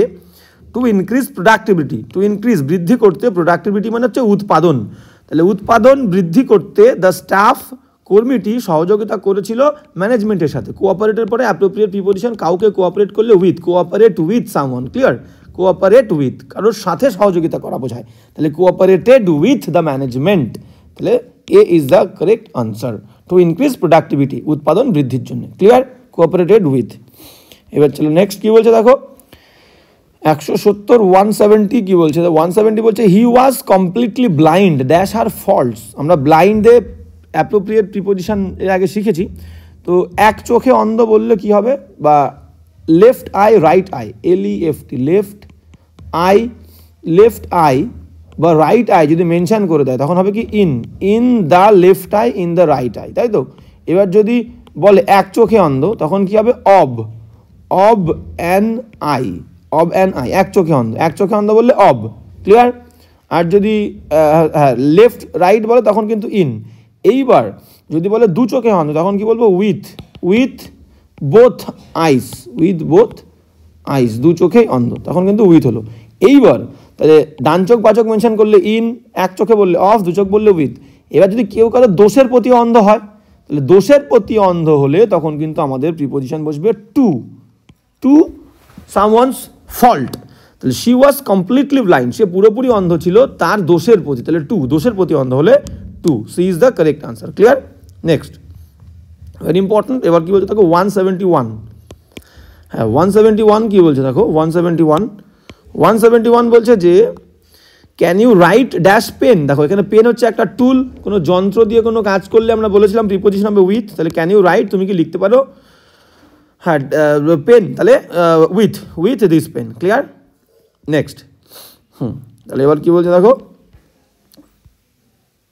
টু ইনক্রিজ বৃদ্ধি করতে, প্রোডাক্টিভিটি মানে হচ্ছে উৎপাদন, তাহলে উৎপাদন বৃদ্ধি করতে দ্য স্টাফ কর্মীটি সহযোগিতা করেছিল ম্যানেজমেন্টের সাথে। কোঅপারেটের পরে অ্যাপ্রোপ্রিয়েট প্রিপোজিশন, কাউকে কোঅপারেট করলে cooperate with someone. Clear? Cooperate with কারোর সাথে সহযোগিতা করা বোঝায়, তাহলে কোঅপারেটেড উইথ দ্য ম্যানেজমেন্ট, তাহলে A is the correct answer, to increase productivity উৎপাদন বৃদ্ধির জন্য। ক্লিয়ার? Cooperated with. এবার চলো নেক্সট কী বলছে দেখো 170, 170 কী বলছে, 170 বলছে he was completely blind dash her faults. আমরা ব্লাইন্ডে অ্যাপ্রোপ্রিয়েট প্রিপোজিশন এর আগে শিখেছি, তো এক চোখে অন্ধ বললে কি হবে, বা left I right I, LEFT, left I বা রাইট আই যদি মেনশন করে দেয় তখন হবে কি in the left I, in the right I, তাই তো। এবার যদি বলে এক চোখে অন্ধ তখন কি হবে, অব অ্যান আই, এক চোখে অন্ধ বললে অব, ক্লিয়ার। আর যদি লেফট রাইট বলে তখন কিন্তু ইন। এইবার যদি বলে দু চোখে অন্ধ তখন কি বলবো, উইথ বোথ আইস, দু চোখেই অন্ধ, তখন কিন্তু উইথ হলো। এইবার তাহলে ডান চোখ বাচক মেনশন করলে ইন, এক চোখে বললে অফ, দু চোখ বললে উইথ। এবার যদি কেউ কারো দোষের প্রতি অন্ধ হয়, তাহলে দোষের প্রতি অন্ধ হলে তখন কিন্তু আমাদের প্রিপোজিশন বসবে টু সামওয়ানস ফল্ট। তাহলে শি ওয়াজ কমপ্লিটলি ব্লাইন্ড, সে পুরোপুরি অন্ধ ছিল তার দোষের প্রতি, তাহলে দোষের প্রতি অন্ধ হলে C is the correct answer, clear. Next very important, এবার কি বলছে দেখো 171, হ্যাঁ 171 কি বলছে দেখো, 171 বলছে যে can you write dash pen. দেখো এখানে পেন হচ্ছে একটা টুল, কোনো যন্ত্র দিয়ে কোনো কাজ করলে আমরা বলেছিলাম প্রিপোজিশন হবে উইথ, তাহলে ক্যান ইউ রাইট তুমি কি লিখতে পারো, হ্যাঁ পেন, তাহলে with this pen, clear. Next তাহলে এবার কি বলছে দেখো,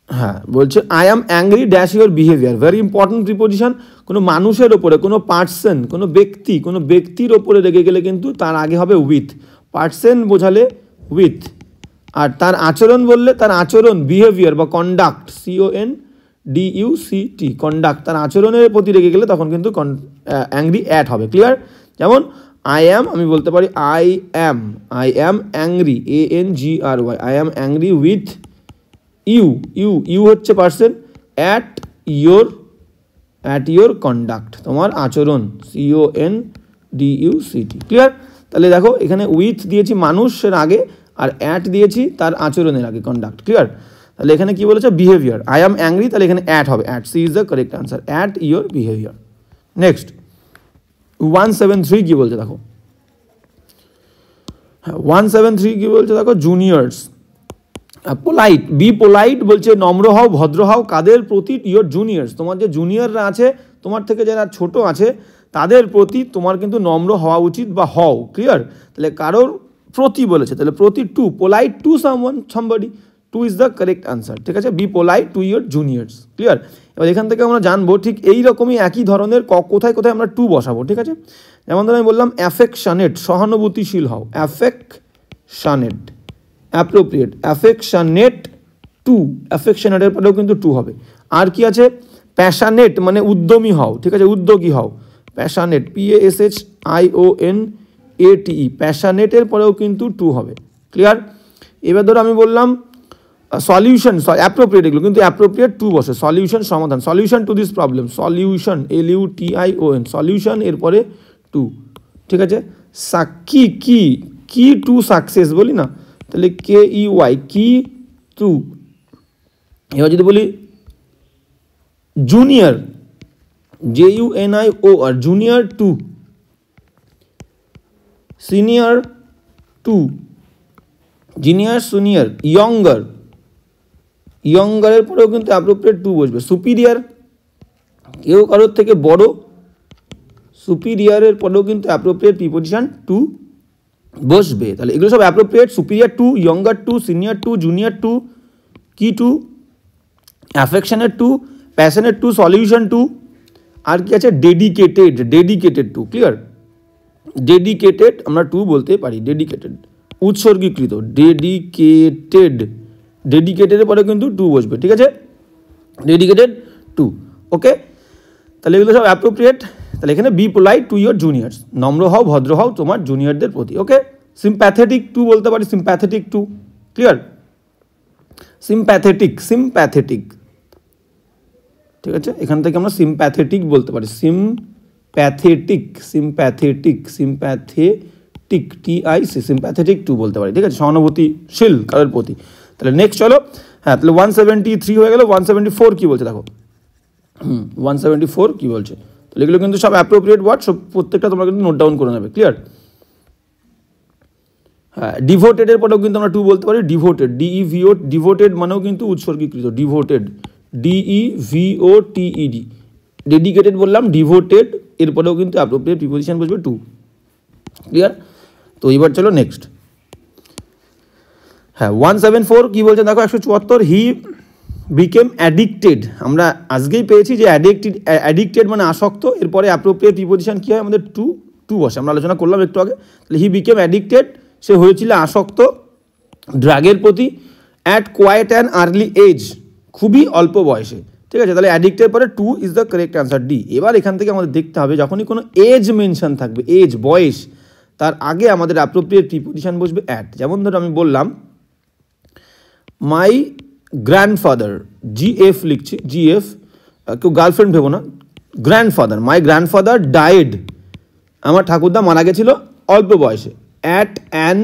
হ্যাঁ বলছে I am angry dash your behaviour, very important preposition. কোনো মানুষের ওপরে, কোনো পার্সন, কোনো ব্যক্তির ওপরে রেগে গেলে কিন্তু তার আগে হবে উইথ, পার্সন বোঝালে উইথ, আর তার আচরণ বললে তার আচরণ, বিহেভিয়ার বা কন্ডাক্ট, CONDUCT, কন্ডাক্ট, তার আচরণের প্রতি রেগে গেলে তখন কিন্তু অ্যাংরি অ্যাট হবে, ক্লিয়ার। যেমন আমি বলতে পারি I am angry, ANGRY, I am angry with you হচ্ছে পার্সন, অ্যাট ইয়োর কন্ডাক্ট, তোমার আচরণ, CONDUCT, ক্লিয়ার। তাহলে দেখো এখানে উইথ দিয়েছি মানুষের আগে, আর অ্যাট দিয়েছি তার আচরণের আগে, কন্ডাক্ট, ক্লিয়ার। তাহলে এখানে কি বলেছে, বিহেভিয়ার, আই অ্যাম অ্যাংরি, তাহলে এখানে অ্যাট হবে, C is the correct answer, at your behaviour. Next 173 কি বলছে দেখো, 173 কি বলছে দেখো, জুনিয়র্স, বি পোলাইট বলছে নম্র হও, ভদ্র হও, কাদের প্রতি, ইয়োর জুনিয়র্স, তোমার যে জুনিয়ররা আছে, তোমার থেকে যারা ছোট আছে তাদের প্রতি তোমার কিন্তু নম্র হওয়া উচিত বা হও, ক্লিয়ার। তাহলে কারোর প্রতি বলেছে, তাহলে প্রতি polite two somebody, is the correct answer, ঠিক আছে। B polite to your juniors, clear. এবার এখান থেকে আমরা জানবো ঠিক এইরকমই একই ধরনের কোথায় আমরা বসাবো, ঠিক আছে। যেমন ধরো আমি বললাম অ্যাফেকশনেট, সহানুভূতিশীল হও, অ্যাফেকশনেট, অ্যাপ্রোপ্রিয়েট, অ্যাফেকশনেটের পরেও কিন্তু হবে। আর কি আছে, প্যাশনেট মানে উদ্যমী হও, ঠিক আছে, উদ্যোগী হও, প্যাশনেট, PASHIONATE, প্যাশনেটের পরেও কিন্তু হবে, ক্লিয়ার। এবার ধরো আমি বললাম সলিউশন, অ্যাপ্রোপ্রিয়েট, এগুলো কিন্তু অ্যাপ্রোপ্রিয়েট বসে, সলিউশন সমাধান, solution to this problem, solution, LUTION, solution এরপরে ঠিক আছে। কি টু সাকসেস বলি না, তাহলে KEY, কি টু। এবার যদি বলি junior, JUNIOR, junior to, senior to, senior, ইয়ঙ্গারের পরেও কিন্তু অ্যাপ্রোপ্রিয়েট বসবে। সুপিরিয়ার, কেউ কারোর থেকে বড়, সুপিরিয়ারের পরেও কিন্তু অ্যাপ্রোপ্রিয়েট প্রিপোজিশন বসবে। তাহলে এগুলো সব appropriate, superior to, younger to, senior to, junior to, কি টু, অ্যাফেকশনের টু, প্যাশনের টু, সলিউশন টু। আর কি আছে, ডেডিকেটেড টু, ক্লিয়ার। ডেডিকেটেড আমরা বলতে পারি, ডেডিকেটেড, উৎসর্গীকৃত, ডেডিকেটেডের পরে কিন্তু বসবে, ঠিক আছে, ডেডিকেটেড টু, ওকে। তাহলে এগুলো সব অ্যাপ্রোপ্রিয়েট। তাহলে এখানে B polite to your juniors, নম্র হও, ভদ্র হও তোমার জুনিয়রদের প্রতি, ওকে। সিম্প্যাথেটিক বলতে পারি, সিম্প্যাথেটিক টু, ক্লিয়ার। সিম্প্যাথেটিক, ঠিক আছে, এখান থেকে আমরা সিম্প্যাথেটিক বলতে পারি, সিম্প্যাথেটিক, TIC, সিম্প্যাথেটিক টু বলতে পারি, ঠিক আছে, সহানুভূতিশীল কারোর প্রতি। তাহলে নেক্সট চলো, হ্যাঁ তাহলে 173 হয়ে গেল। 174 কি বলছে দেখো, 174 কি বলছে, তাহলে এগুলো কিন্তু সব অ্যাপ্রোপ্রিয়েট ওয়ার্ড, সব প্রত্যেকটা তোমরা কিন্তু নোট ডাউন করে নেবে, ক্লিয়ার। হ্যাঁ ডিভোটেডের পরেও কিন্তু আমরা বলতে পারি, ডিভোটেড, ডিভোটেড মানেও কিন্তু উৎসর্গীকৃত, ডিভোটেড, DEVOTED, ডেডিকেটেড বললাম, ডিভোটেড, এরপরেও কিন্তু অ্যাপ্রোপ্রিয়েট প্রিপোজিশন বসবে টু। ক্লিয়ার? তো এবার চলো নেক্সট। হ্যাঁ 174 কী বলছে দেখো, 174 হি বিকেম অ্যাডিক্টেড। আমরা আজকেই পেয়েছি যে অ্যাডিক্টেড মানে আসক্ত, এরপরে অ্যাপ্রোপ্রিয়েট প্রিপোজিশন কী হয় আমাদের টু বসে, আমরা আলোচনা করলাম একটু আগে। তাহলে হি বিকেম অ্যাডিক্টেড, সে হয়েছিল আসক্ত ড্রাগের প্রতি, at quite an early age, খুবই অল্প বয়সে। ঠিক আছে, তাহলে অ্যাডিক্টের পরে to is the correct answer, D. এবার এখান থেকে আমাদের দেখতে হবে যখনই কোনো এজ মেনশন থাকবে, এজ বয়স, তার আগে আমাদের অ্যাপ্রোপ্রিয়েট প্রিপোজিশন বসবে অ্যাট। যেমন ধরো আমি বললাম মাই গ্র্যান্ডফাদার, জিএফ লিখছি, জিএফ, কেউ গার্লফ্রেন্ড ভেবো না, গ্র্যান্ডফাদার, মাই গ্র্যান্ডফাদার ডায়েড, আমার ঠাকুরদা মারা গেছিল অল্প বয়সে, at an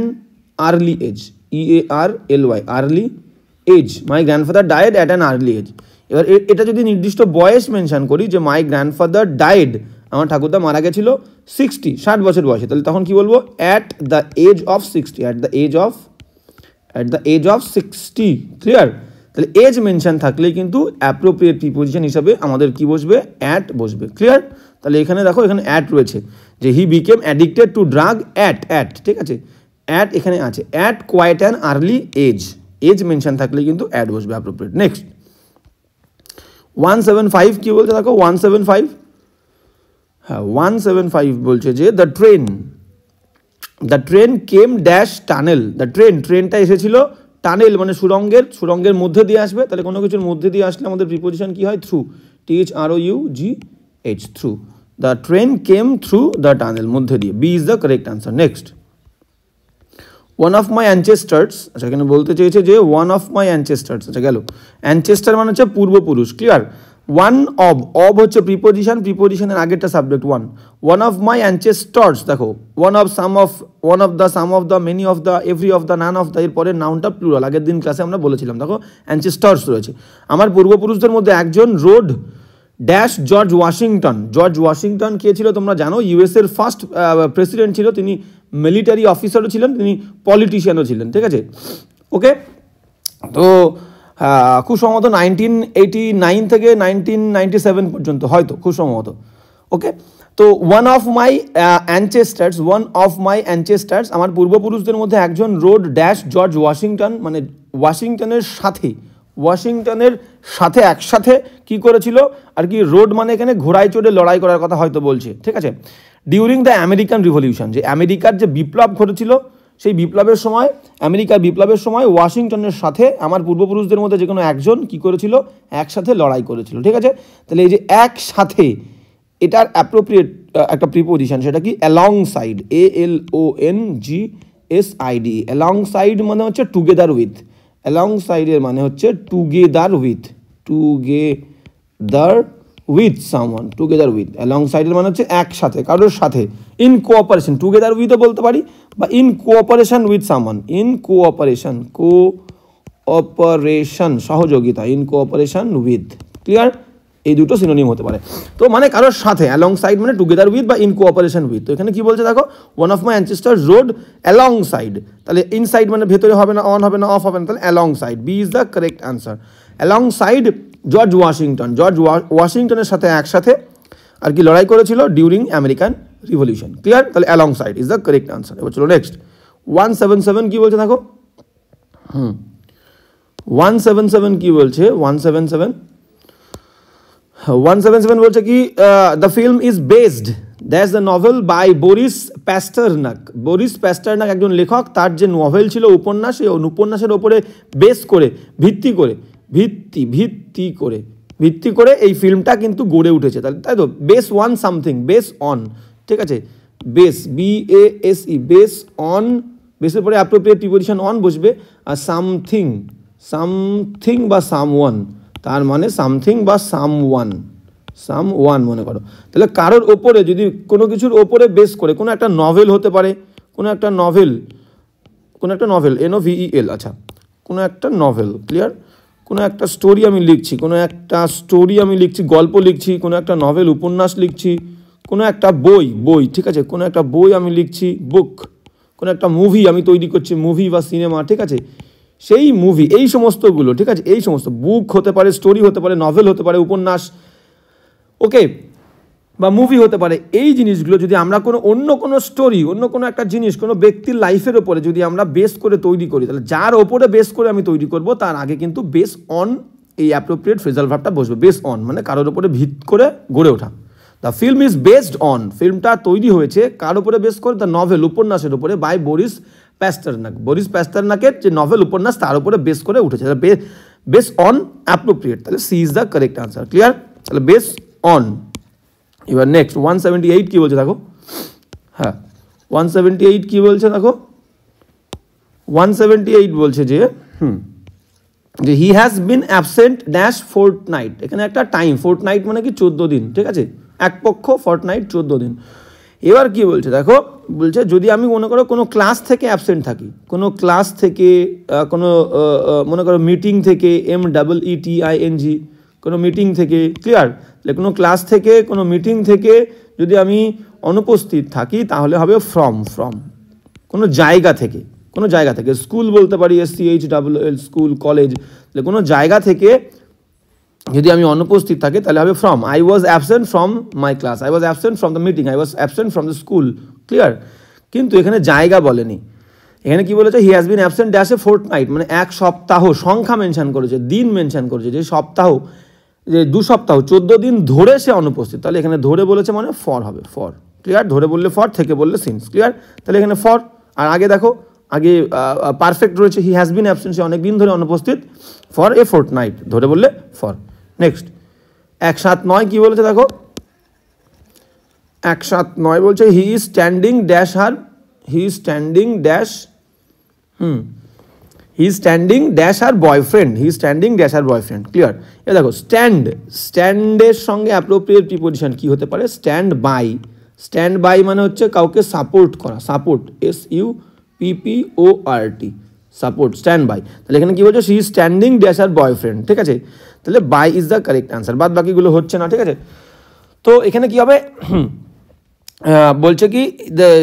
early age, EARLY, early age, my grandfather died at an early age. এবার এটা যদি নির্দিষ্ট বয়স মেনশন করি যে মাই গ্র্যান্ডফাদার ডায়েড, আমার ঠাকুরদা মারা গেছিল 60 বছর বয়সে, তাহলে তখন কি বলবো, at the age of 60, at the age of 60। Clear? তাহলে এজ মেনশন থাকলে কিন্তু অ্যাপ্রোপ্রিয়েট প্রিপোজিশন হিসাবে আমাদের কি বসবে, অ্যাট বসবে। ক্লিয়ার? তাহলে এখানে দেখো এখানে অ্যাট রয়েছে যে he became addicted to drug at, ঠিক আছে, অ্যাট এখানে আছে, at quite an early age, age mention থাকলে কিন্তু অ্যাট বসবে অ্যাপ্রোপ্রিয়েট। নেক্সট 175 কি বলছে দেখো, 175, হ্যাঁ 175 বলছে যে the train came dash tunnel, the ট্রেনটা এসেছিল টানেল মানে সুরঙ্গের মধ্যে দিয়ে আসবে, তাহলে কোনো কিছুর মধ্যে দিয়ে আসলে আমাদের প্রিপোজিশন কি হয়, through, THROUGH, through, the train came through the tunnel, মধ্যে দিয়ে, B is the correct answer. Next one of my ancestors, আচ্ছা এখানে বলতে চেয়েছে যে ওয়ান অফ মাই অ্যানচেস্টার্স, আচ্ছা গেল, অ্যানচেস্টার মানে হচ্ছে পূর্বপুরুষ। ক্লিয়ার? ওয়ান অব হচ্ছে প্রিপোজিশনের আগেরটা সাবজেক্ট ওয়ান অফ মাই অ্যানচেস্টার্স, দেখো one of the, some of the, many of the, every of the, none of the, এরপরে নাউনটা প্লুরাল, আগের দিন ক্লাসে আমরা বলেছিলাম। দেখো অ্যানচেস্টার্স রয়েছে, আমার পূর্বপুরুষদের মধ্যে একজন রোড ড্যাশ জর্জ ওয়াশিংটন কে ছিল তোমরা জানো, ইউএসের ফার্স্ট প্রেসিডেন্ট ছিল, তিনি মিলিটারি অফিসারও ছিলেন, তিনি পলিটিশিয়ানও ছিলেন। ঠিক আছে, ওকে। তো খুব সম্ভবত 1989 থেকে 1997 পর্যন্ত হয়তো, খুব সম্ভবত। ওকে, তো ওয়ান অফ মাই অ্যানচেস্টার্স, আমার পূর্বপুরুষদের মধ্যে একজন রোড ড্যাশ জর্জ ওয়াশিংটন, মানে ওয়াশিংটনের সাথে একসাথে কি করেছিল আর কি, রোড মানে এখানে ঘোড়ায় চড়ে লড়াই করার কথা হয়তো বলছে। ঠিক আছে, ডিউরিং দ্য আমেরিকান রিভলিউশন, যে আমেরিকার যে বিপ্লব ঘটেছিল সেই আমেরিকার বিপ্লবের সময় ওয়াশিংটনের সাথে আমার পূর্বপুরুষদের মধ্যে যে কোনো একজন কি করেছিল, একসাথে লড়াই করেছিল। ঠিক আছে, তাহলে এই যে একসাথে, এটার অ্যাপ্রোপ্রিয়েট একটা প্রিপোজিশন, সেটা কি অ্যালংসাইড, ALONGSID, অ্যালংসাইড মানে হচ্ছে টুগেদার উইথ, অ্যালংসাইডের মানে হচ্ছে together with someone, together with, অ্যালংসাইডের মানে হচ্ছে একসাথে, কারোর সাথে, ইন কোঅপারেশন, টুগেদার উইথও বলতে পারি, বা in cooperation with someone, cooperation সহযোগিতা, ইন কোঅপারেশন উইথ। ক্লিয়ার? এই দুটো সিনোনিম হতে পারে। তো মানে কারোর সাথে, অ্যালংসাইড মানে টুগেদার উইথ বা ইন কোঅপারেশন উইথ। তো এখানে কি বলছে দেখো, one of my অ্যানচেস্টার road alongside, তাহলে ইনসাইড মানে ভেতরে হবে না, অন হবে না, অফ হবে না, তাহলে alongside, B is the correct answer. Alongside George ওয়াশিংটনের সাথে একসাথে আর কি লড়াই করেছিল ডিউরিং আমেরিকান রিভলিউশন। ক্লিয়ার? তাহলে alongside is the correct answer. এবার চলো নেক্সট 177 কি বলছে দেখো, 177 কি বলছে, 177 বলছে কি, the film is based that's the novel by Boris Pasternak একজন লেখক, তার যে নভেল ছিল, উপন্যাস, এই উপন্যাসের ওপরে বেস করে, ভিত্তি করে এই ফিল্মটা কিন্তু গড়ে উঠেছে, তাই তো, বেস অন, ঠিক আছে, বেস, BASE, বেস অন, বেসের পরে অ্যাপ্রোপ্রিয়েট প্রিপোজিশন অন বসবে, আর সামথিং বা সামওয়ান, তার মানে সামথিং বা সামওয়ান মনে করো। তাহলে কারোর ওপরে, যদি কোনো কিছুর ওপরে বেস করে, কোনো একটা নভেল হতে পারে, কোনো একটা নভেল, NOVEL, আচ্ছা, কোনো একটা নভেল, ক্লিয়ার, কোনো একটা স্টোরি আমি লিখছি, গল্প লিখছি, কোনো একটা নভেল, উপন্যাস লিখছি, কোনো একটা বই, ঠিক আছে, কোনো একটা বই আমি লিখছি, বুক, কোনো একটা মুভি আমি তৈরি করছি, মুভি বা সিনেমা, ঠিক আছে, সেই মুভি, এই সমস্তগুলো, ঠিক আছে, এই সমস্ত বুক হতে পারে, স্টোরি হতে পারে, নভেল হতে পারে, উপন্যাস, ওকে, বা মুভি হতে পারে। এই জিনিসগুলো যদি আমরা অন্য কোনো স্টোরি, অন্য কোনো একটা জিনিস, কোনো ব্যক্তির লাইফের ওপরে যদি আমরা বেস করে তৈরি করি, তাহলে যার ওপরে বেস করে আমি তৈরি করব তার আগে কিন্তু বেস অন এই অ্যাপ্রোপ্রিয়েট ফ্রেজাল ভার্বটা বসবে। বেস অন মানে কারোর ওপরে ভিত করে গড়ে ওঠা। The film is based on, ফিল্মটা তৈরি হয়েছে কার উপরে বেস করে? দ্য নভেল, উপন্যাসের উপরে, বাই বরিস প্যাস্টারনাক। বরিস প্যাস্টারনাকের যে নভেল, উপন্যাস, তার উপরে বেস করে উঠেছে। বেস অন অ্যাপ্রোপ্রিয়েট, তাহলে C is the correct answer. Clear? তাহলে বেস অন। এবার নেক্সট 178 কি বলছে দেখো। হ্যাঁ, 178 কি বলছে দেখো। 178 বলছে যে যে he has been absent dash fortnight. এখানে একটা টাইম, ফোর্টনাইট মানে কি 14 দিন, ঠিক আছে, এক পক্ষ, ফোর্টনাইট 14 দিন। এবার কি বলছে দেখো, বলছে যদি আমি মনে করো কোনো ক্লাস থেকে অ্যাবসেন্ট থাকি, কোনো ক্লাস থেকে, কোনো মনে করো মিটিং থেকে, MEETING, কোনো মিটিং থেকে, ক্লিয়ার? তাহলে কোনো ক্লাস থেকে, কোনো মিটিং থেকে যদি আমি অনুপস্থিত থাকি তাহলে হবে ফ্রম। কোনো জায়গা থেকে, কোনো জায়গা থেকে, স্কুল বলতে পারি, SCHOOL, স্কুল, কলেজ, তাহলে কোনো জায়গা থেকে যদি আমি অনুপস্থিত থাকি তাহলে হবে from. I was absent from my class, I was absent from the meeting, I was absent from the school. Clear? কিন্তু এখানে জায়গা বলেনি, এখানে কি বলেছে? He has been absent dash a fortnight, মানে এক সপ্তাহ, সংখ্যা মেনশন করেছে, দিন মেনশন করেছে, যে সপ্তাহ, যে 2 সপ্তাহ 14 দিন ধরে সে অনুপস্থিত। তাহলে এখানে ধরে বলেছে মানে ফর হবে, ফর। ক্লিয়ার? ধরে বললে ফর, থেকে বললে সিন্স। ক্লিয়ার? তাহলে এখানে ফর। আর আগে দেখো, আগে পারফেক্ট রয়েছে, হি হ্যাজ বিন অ্যাবসেন্ট, সে অনেক দিন ধরে অনুপস্থিত, ফর এ ফোর্টনাইট, ধরে বললে ফর। নেক্সট 179 কি বলেছে দেখো। 179 বলছে he is standing dash her, he is standing dash he is standing dash her boyfriend, he is standing dash her boyfriend. Clear? এ দেখো, স্ট্যান্ড, স্ট্যান্ডের সঙ্গে অ্যাপ্রোপ্রিয়েট প্রিপোজিশন কি হতে পারে? Stand by. স্ট্যান্ড বাই মানে হচ্ছে কাউকে সাপোর্ট করা, support, SUPPORT, support, stand by. তাহলে এখানে কি বলছে? She is standing dash her boyfriend, ঠিক আছে? তাহলে by is the correct answer, বাদ বাকিগুলো হচ্ছে না, ঠিক আছে? তো এখানে কি হবে? বলছে কি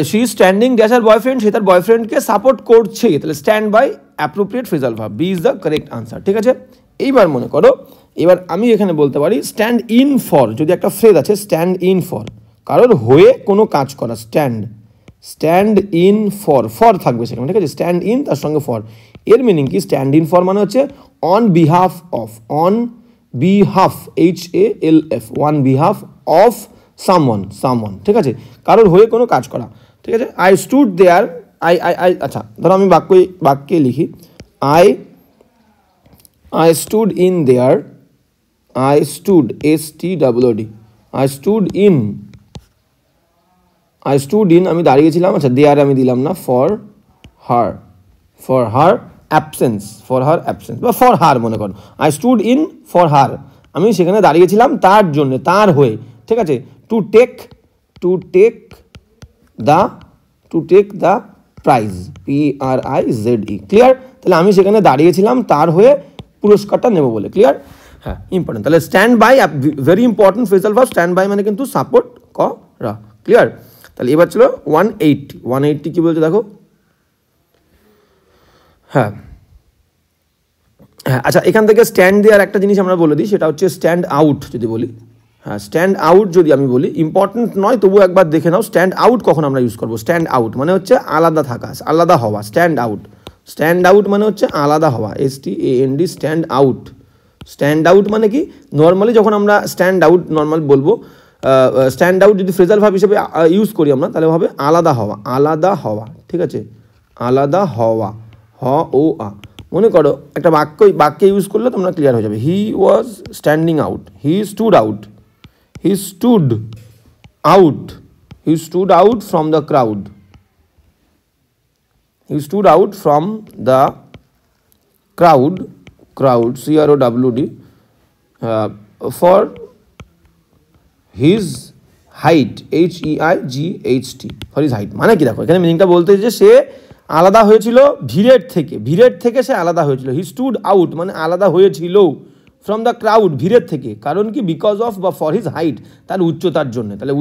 she is standing dash her boyfriend, সে তার বয়ফ্রেন্ডকে সাপোর্ট করছে, তাহলে stand by appropriate phrasal verb, B is the correct answer, ঠিক আছে? এইবার মনে করো, এবার আমি এখানে বলতে পারি স্ট্যান্ড ইন ফর, যদি একটা ফ্রেজ আছে স্ট্যান্ড ইন ফর, কারোর হয়ে কোনো কাজ করা, স্ট্যান্ড ইন ফর থাকবে সেখানে, ঠিক আছে? স্ট্যান্ড ইন তার সঙ্গে ফর, এর মিনিং কি? স্ট্যান্ড ইন ফর মানে হচ্ছে on behalf of, on behalf, HALF, on behalf of someone, ঠিক আছে? কারোর হয়ে কোনো কাজ করা, ঠিক আছে? আই স্টুড দেয়ার, আই আচ্ছা ধরো আমি বাক্যে লিখি, I stood in there, I stood, STOOD, I stood in আমি দাঁড়িয়েছিলাম, আচ্ছা দেয়ার আমি দিলাম না, for her absence, বা for her মনে করো, I stood in for her, আমি সেখানে দাঁড়িয়েছিলাম তার জন্য, তার হয়ে, ঠিক আছে? to take the prize, PRIZE, clear? তাহলে আমি সেখানে দাঁড়িয়েছিলাম তার হয়ে পুরস্কারটা নেব বলে, ক্লিয়ার? হ্যাঁ, ইম্পর্টেন্ট। তাহলে stand by, very important phrasal verb, stand by মানে কিন্তু সাপোর্ট করা, ক্লিয়ার? তাহলে এবার ছিল 180 কি বলছে দেখো। হ্যাঁ, আচ্ছা এখান থেকে স্ট্যান্ড দেওয়ার একটা জিনিস আমরা বলে দিই, সেটা হচ্ছে স্ট্যান্ড আউট যদি বলি। হ্যাঁ, স্ট্যান্ড আউট যদি আমি বলি, ইম্পর্টেন্ট নয় তবু একবার দেখে নাও, স্ট্যান্ড আউট কখন আমরা ইউজ করবো। স্ট্যান্ড আউট মানে হচ্ছে আলাদা থাকা, আলাদা হওয়া, স্ট্যান্ড আউট মানে হচ্ছে আলাদা হওয়া, STAND, স্ট্যান্ড আউট মানে কি? নর্মালি যখন আমরা স্ট্যান্ড আউট নর্মাল বলবো, স্ট্যান্ড আউট যদি ফ্রেজাল ভার্ব হিসেবে ইউজ করি আমরা, তাহলে হবে আলাদা হওয়া, ঠিক আছে? আলাদা হওয়া, মনে করো একটা বাক্যে ইউজ করলে তোমরা ক্লিয়ার হয়ে যাবে। He was standing out, he stood out from the crowd, he stood out from the crowd, CROWD, for his height, HEIGHT, for his height মানে কি? দেখো এখানে মিনিংটা বলতে যে সে আলাদা হয়েছিল ভিড়ের থেকে সে আলাদা হয়েছিল। হি স্টুড আউট মানে আলাদা হয়েছিল, ফ্রম দ্য ক্রাউড ভিড়ের থেকে, কারণ কি? বিকজ অফ বা ফর হিজ হাইট, তার উচ্চতার জন্য। তাহলে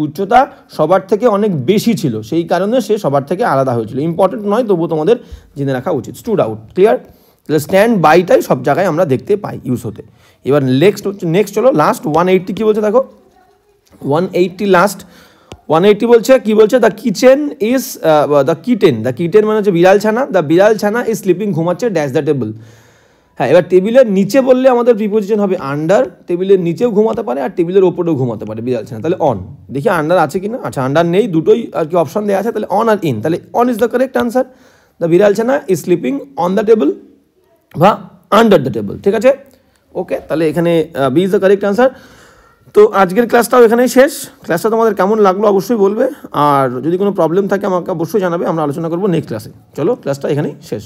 উচ্চতা সবার থেকে অনেক বেশি ছিল, সেই কারণে সে সবার থেকে আলাদা হয়েছিল। ইম্পর্টেন্ট নয় তবু তোমাদের জেনে রাখা উচিত, স্টুড আউট, ক্লিয়ার? তাহলে স্ট্যান্ড বাইটাই সব জায়গায় আমরা দেখতে পাই ইউজ হতে। এবার নেক্সট চলো লাস্ট 180 কী বলছে দেখো, 180 লাস্ট 180 বলছে কি বলছে, the kitchen is the kitten মানে হচ্ছে বিড়াল ছানা ইজ স্লিপিং, ঘুমাচ্ছে ড্যাশ দ্য টেবিল। হ্যাঁ, এবার টেবিলের নিচে বললে আমাদের প্রিপোজিশন হবে আন্ডার, টেবিলের নিচেও ঘুমাতে পারে আর টেবিলের ওপরেও ঘুমাতে পারে বিড়াল ছানা, তাহলে অন। দেখি আন্ডার আছে কি না, আচ্ছা আন্ডার নেই, দুটোই আর কি অপশন দেওয়া আছে, তাহলে অন আর ইন, তাহলে on is the correct answer. দ্য বিড়াল ছানা is sleeping on the table বা আন্ডার দ্য টেবিল, ঠিক আছে ওকে, তাহলে এখানে B is the correct answer. তো আজকের ক্লাসটাও এখানেই শেষ। ক্লাসটা তোমাদের কেমন লাগলো অবশ্যই বলবে, আর যদি কোনো প্রবলেম থাকে আমাকে অবশ্যই জানাবে, আমরা আলোচনা করবো নেক্সট ক্লাসে। চলো ক্লাসটা এখানেই শেষ।